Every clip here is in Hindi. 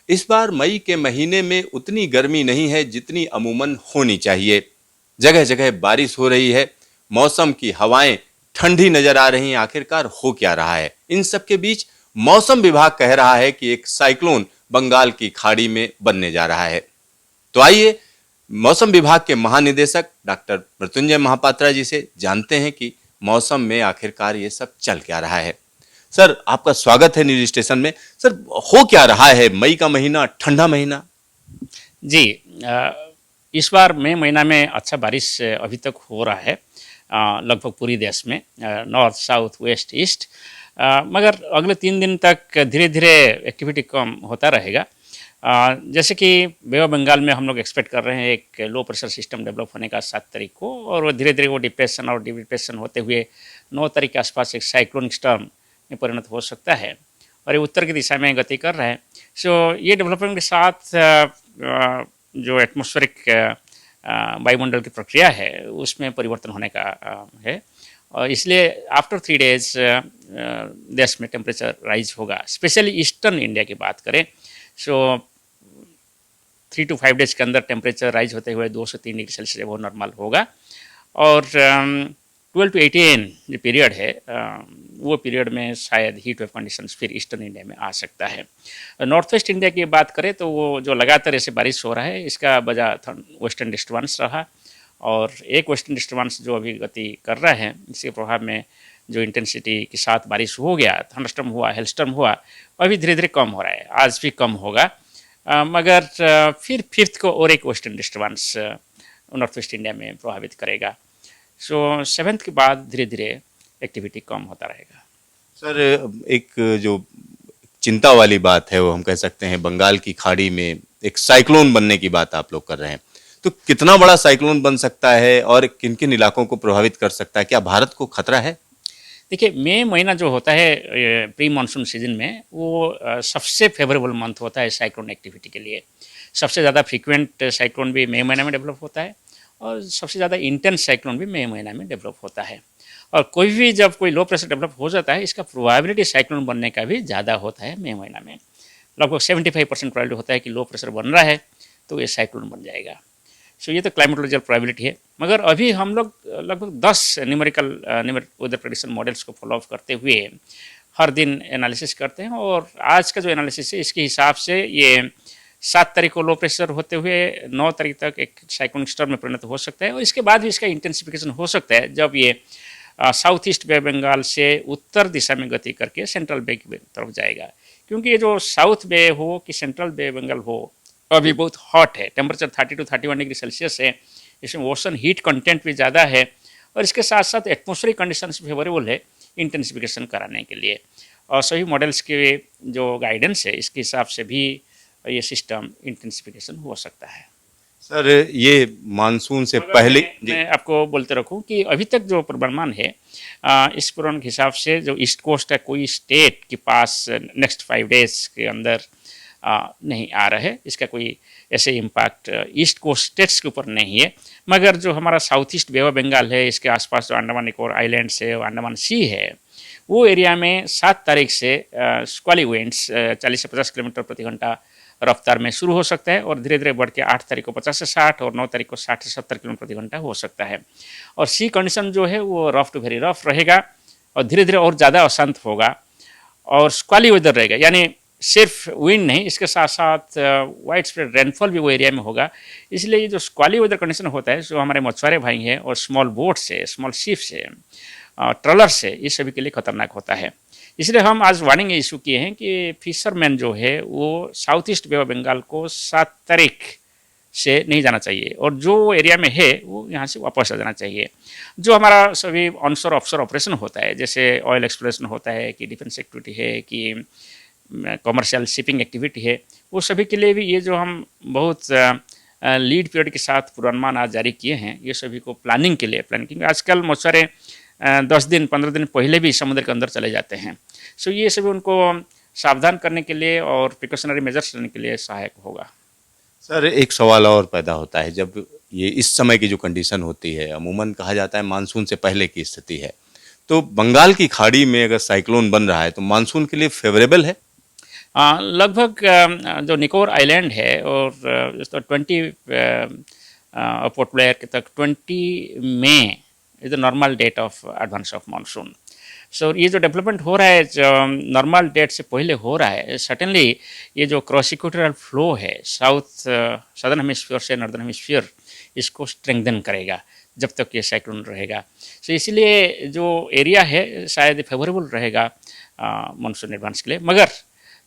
इस बार मई के महीने में उतनी गर्मी नहीं है जितनी अमूमन होनी चाहिए। जगह जगह बारिश हो रही है, मौसम की हवाएं ठंडी नजर आ रही हैं। आखिरकार हो क्या रहा है? इन सब के बीच मौसम विभाग कह रहा है कि एक साइक्लोन बंगाल की खाड़ी में बनने जा रहा है। तो आइए मौसम विभाग के महानिदेशक डॉक्टर मृत्युंजय महापात्रा जी से जानते हैं कि मौसम में आखिरकार ये सब चल क्या रहा है। सर, आपका स्वागत है न्यूज स्टेशन में। सर, हो क्या रहा है? मई का महीना, ठंडा महीना। जी। इस बार मई महीना में अच्छा बारिश अभी तक हो रहा है लगभग पूरी देश में, नॉर्थ साउथ वेस्ट ईस्ट। मगर अगले 3 दिन तक धीरे धीरे एक्टिविटी कम होता रहेगा। जैसे कि बे ऑफ बंगाल में हम लोग एक्सपेक्ट कर रहे हैं एक लो प्रेशर सिस्टम डेवलप होने का 7 तारीख को, और वो धीरे धीरे वो डिप्रेशन और डिप्रेशन होते हुए 9 तारीख के आसपास एक साइक्लोनिक स्टॉर्म में परिणत हो सकता है, और ये उत्तर की दिशा में गति कर रहा है। सो ये डेवलपमेंट के साथ जो एटमॉस्फेरिक वायुमंडल की प्रक्रिया है उसमें परिवर्तन होने का है, और इसलिए आफ्टर 3 डेज देश में टेम्परेचर राइज होगा। स्पेशली ईस्टर्न इंडिया की बात करें, सो 3 to 5 डेज के अंदर टेम्परेचर राइज होते हुए 2 से 3 डिग्री सेल्सियस वो नॉर्मल होगा। और 12 to 18 जो पीरियड है वो पीरियड में शायद हीट वेव कंडीशंस फिर ईस्टर्न इंडिया में आ सकता है। नॉर्थ वेस्ट इंडिया की बात करें तो वो जो लगातार ऐसे बारिश हो रहा है इसका वजह वेस्टर्न डिस्टर्बेंस रहा, और एक वेस्टर्न डिस्टर्बेंस जो अभी गति कर रहा है इसके प्रभाव में जो इंटेंसिटी के साथ बारिश हो गया, थंडरस्टॉर्म हुआ, हेलस्टॉर्म हुआ, अभी धीरे धीरे कम हो रहा है। आज भी कम होगा, मगर फिर फिफ्थ को और एक western disturbance north west India में प्रभावित करेगा। सो 7th के बाद धीरे धीरे एक्टिविटी कम होता रहेगा। सर, एक जो चिंता वाली बात है वो हम कह सकते हैं, बंगाल की खाड़ी में एक साइक्लोन बनने की बात आप लोग कर रहे हैं। तो कितना बड़ा साइक्लोन बन सकता है और किन किन इलाकों को प्रभावित कर सकता है? क्या भारत को खतरा है? देखिए, मई महीना जो होता है प्री मानसून सीजन में वो सबसे फेवरेबल मंथ होता है साइक्लोन एक्टिविटी के लिए। सबसे ज़्यादा फ्रीक्वेंट साइक्लोन भी मई महीना में डेवलप होता है, और सबसे ज़्यादा इंटेंस साइक्लोन भी मई महीना में डेवलप होता है। और कोई भी जब कोई लो प्रेशर डेवलप हो जाता है इसका प्रोबेबिलिटी साइक्लोन बनने का भी ज़्यादा होता है मई महीना में। लगभग 75% प्रोबेबिलिटी होता है कि लो प्रेशर बन रहा है तो ये साइक्लोन बन जाएगा। सो ये तो क्लाइमेटोलॉजिकल प्रोबेबिलिटी है। मगर अभी हम लोग लगभग 10 न्यूमेरिकल वेदर प्रेडिक्शन मॉडल्स को फॉलो अप करते हुए हर दिन एनालिसिस करते हैं, और आज का जो एनालिसिस है इसके हिसाब से ये 7 तारीख को लो प्रेशर होते हुए 9 तारीख तक एक साइक्लोनिक स्टॉर्म में परिणत हो सकता है, और इसके बाद भी इसका इंटेंसिफिकेशन हो सकता है जब ये साउथ ईस्ट बे बंगाल से उत्तर दिशा में गति करके सेंट्रल बे की तरफ जाएगा। क्योंकि ये जो साउथ बे हो कि सेंट्रल बे बंगाल हो अभी बहुत हॉट है, टेम्परेचर 30 to 31 डिग्री सेल्सियस है, इसमें ओशन हीट कंटेंट भी ज़्यादा है, और इसके साथ साथ एटमॉस्फेरिक कंडीशंस फेवरेबल है इंटेंसिफिकेशन कराने के लिए। और सभी मॉडल्स के जो गाइडेंस है इसके हिसाब से भी ये सिस्टम इंटेंसिफिकेशन हो सकता है। सर, ये मानसून से पहले मैं आपको बोलते रखूं कि अभी तक जो पूर्वानुमान है इस पूर्वानुमान के हिसाब से जो ईस्ट कोस्ट का कोई स्टेट के पास नेक्स्ट 5 डेज के अंदर नहीं आ रहा है, इसका कोई ऐसे इम्पैक्ट ईस्ट कोस्ट स्टेट्स के ऊपर नहीं है। मगर जो हमारा south east bay of Bengal है इसके आसपास जो अंडमान निकोबार आइलैंड्स है, अंडमान सी है, वो एरिया में 7 तारीख से स्क्वाली विंड्स 40 से 50 किलोमीटर प्रति घंटा रफ्तार में शुरू हो सकता है, और धीरे धीरे बढ़ के 8 तारीख को 50 से 60 और 9 तारीख को 60 से 70 किलोमीटर प्रति घंटा हो सकता है। और सी कंडीशन जो है वो रफ टू वेरी रफ रहेगा, और धीरे धीरे और ज़्यादा अशांत होगा, और स्क्वाली वेदर रहेगा, यानी सिर्फ विंड नहीं, इसके साथ साथ वाइड स्प्रेड रेनफॉल भी वो एरिया में होगा। इसलिए ये जो स्क्वाली वेदर कंडीशन होता है जो हमारे मछुआरे भाई हैं और स्मॉल बोट से, स्मॉल शिप से, ट्रॉलर से, ये सभी के लिए खतरनाक होता है। इसलिए हम आज वार्निंग इशू किए हैं कि फिशरमैन जो है वो south east bay of Bengal को 7 तारीख से नहीं जाना चाहिए, और जो एरिया में है वो यहाँ से वापस आ जाना चाहिए। जो हमारा सभी ऑनशोर ऑफशोर ऑपरेशन होता है, जैसे ऑयल एक्सप्लोरेशन होता है कि डिफेंस एक्टिविटी है कि कमर्शियल शिपिंग एक्टिविटी है, वो सभी के लिए भी ये जो हम बहुत लीड पीरियड के साथ पूर्वानुमान आज जारी किए हैं, ये सभी को प्लानिंग के लिए क्योंकि आजकल मछुआरे 10 दिन 15 दिन पहले भी समुद्र के अंदर चले जाते हैं। सो ये सभी उनको सावधान करने के लिए और प्रिकॉशनरी मेजर्स लेने के लिए सहायक होगा। सर, एक सवाल और पैदा होता है, जब ये इस समय की जो कंडीशन होती है, अमूमन कहा जाता है मानसून से पहले की स्थिति है, तो बंगाल की खाड़ी में अगर साइक्लोन बन रहा है तो मानसून के लिए फेवरेबल है? लगभग जो निकोबार आइलैंड है और तो 20 पोर्ट ब्लेयर के तक 20 May is the normal date of advance of monsoon. So ये जो डेवलपमेंट हो रहा है जो नॉर्मल डेट से पहले हो रहा है, सर्टेनली ये जो क्रॉस इक्वेटोरियल फ्लो है सदर्न हेमिस्फीयर से नॉर्दर्न हेमिस्फीयर, इसको स्ट्रेंथन करेगा जब तक ये साइक्लोन रहेगा। सो इसलिए जो एरिया है शायद फेवरेबल रहेगा मानसून एडवांस के लिए। मगर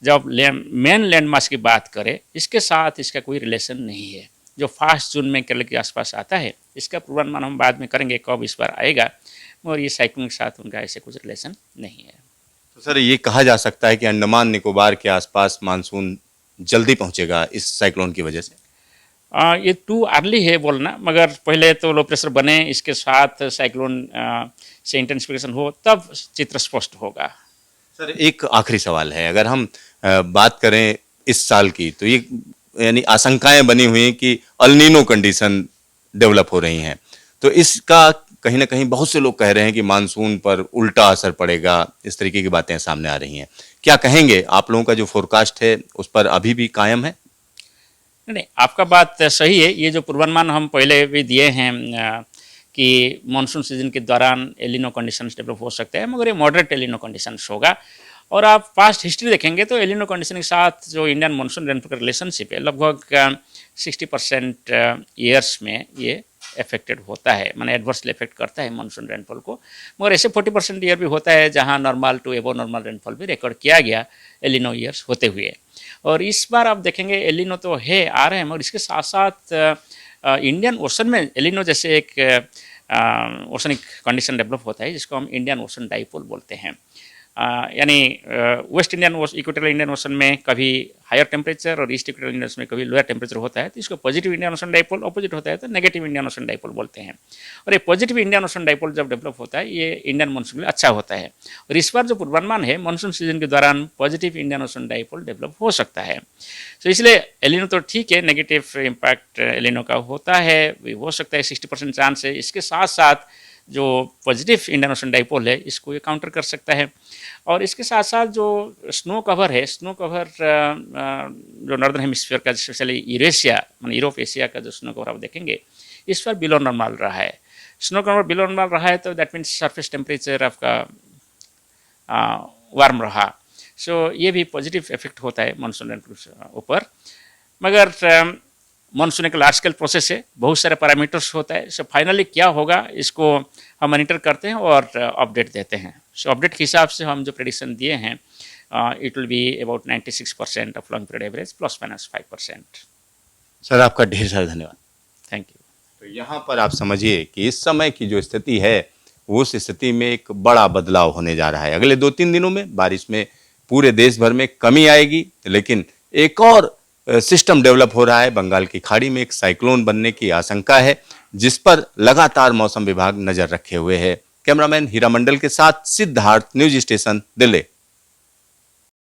जब मेन लैंड मास की बात करें, इसके साथ इसका कोई रिलेशन नहीं है। जो 1 जून में केरल के आसपास आता है, इसका पूर्वानुमान हम बाद में करेंगे कब इस बार आएगा, और ये साइक्लोन के साथ उनका ऐसे कुछ रिलेशन नहीं है। तो सर ये कहा जा सकता है कि अंडमान निकोबार के आसपास मानसून जल्दी पहुंचेगा इस साइक्लोन की वजह से? ये टू अर्ली है बोलना, मगर पहले तो लो प्रेशर बने, इसके साथ साइक्लोन से इंटेंसिफिकेशन हो, तब चित्र स्पष्ट होगा। सर एक आखिरी सवाल है, अगर हम बात करें इस साल की, तो ये यानी आशंकाएं बनी हुई हैं कि अल नीनो कंडीशन डेवलप हो रही हैं, तो इसका कहीं ना कहीं बहुत से लोग कह रहे हैं कि मानसून पर उल्टा असर पड़ेगा, इस तरीके की बातें सामने आ रही हैं। क्या कहेंगे, आप लोगों का जो फोरकास्ट है उस पर अभी भी कायम है? नहीं, आपका बात सही है। ये जो पूर्वानुमान हम पहले भी दिए हैं कि मानसून सीजन के दौरान एलिनो कंडीशंस डेवलप हो सकते हैं, मगर ये मॉडरेट एलिनो कंडीशंस होगा। और आप पास्ट हिस्ट्री देखेंगे तो एलिनो कंडीशन के साथ जो इंडियन मानसून रेनफॉल का रिलेशनशिप है, लगभग 60% ईयर्स में ये अफेक्टेड होता है, माने एडवर्सली इफेक्ट करता है मानसून रेनफॉल को। मगर ऐसे 40% ईयर भी होता है जहाँ नॉर्मल टू एबो नॉर्मल रेनफॉल भी रिकॉर्ड किया गया एलिनो ईयर्स होते हुए। और इस बार आप देखेंगे एलिनो तो है, आ रहे हैं, मगर इसके साथ साथ इंडियन ओशन में एलिनो जैसे एक ओशनिक कंडीशन डेवलप होता है, जिसको हम इंडियन ओशन डाइपोल बोलते हैं। यानी West Indian equatorial Indian ocean में कभी हायर टेम्परेचर और ईस्ट इक्वेटोरियल इंडियन ओशन में कभी लोअर टेम्परेचर होता है, तो इसको positive Indian ocean dipole, opposite होता है तो नेगेटिव इंडियन ओशन डाइपोल बोलते हैं। और ये पॉजिटिव इंडियन ओशन डाइपोल जब डेवलप होता है, ये इंडियन मानसून के लिए अच्छा होता है। और इस बार जो पूर्वानुमान है, मानसून सीजन के दौरान positive Indian ocean dipole develop हो सकता है। तो इसलिए एलिनो तो ठीक है, नेगेटिव इम्पैक्ट एलिनो का होता है, हो सकता है 60% चांस है। इसके साथ साथ जो पॉजिटिव इंडियन ओशन डाइपोल है, इसको ये काउंटर कर सकता है। और इसके साथ साथ जो स्नो कवर है, स्नो कवर जो नॉर्दर्न हेमिस्फीयर का, स्पेशली यूरेशिया माने यूरोप एशिया का जो स्नो कवर आप देखेंगे, इस पर बिलो नॉर्मल रहा है। स्नो कवर बिलो नॉर्मल रहा है तो दैट मीन्स सरफेस टेम्परेचर आपका वार्म रहा। सो ये भी पॉजिटिव इफेक्ट होता है मानसून रेनफॉल ऊपर। मगर मानसून एक लार्ज स्केल प्रोसेस है, बहुत सारे पैरामीटर्स होता है। सो फाइनली क्या होगा, इसको हम मॉनिटर करते हैं और अपडेट देते हैं। सो अपडेट के हिसाब से हम जो प्रेडिक्शन दिए हैं, it will be about 96% of long period average ±5%। Sir आपका ढेर सारा धन्यवाद। Thank you. तो यहाँ पर आप समझिए कि इस समय की जो स्थिति है, वो उस स्थिति में एक बड़ा बदलाव होने जा रहा है। अगले 2-3 दिनों में बारिश में पूरे देश भर में कमी आएगी, लेकिन एक और सिस्टम डेवलप हो रहा है। बंगाल की खाड़ी में एक साइक्लोन बनने की आशंका है, जिस पर लगातार मौसम विभाग नजर रखे हुए है। कैमरामैन हीरा मंडल के साथ सिद्धार्थ, न्यूज स्टेशन, दिल्ली।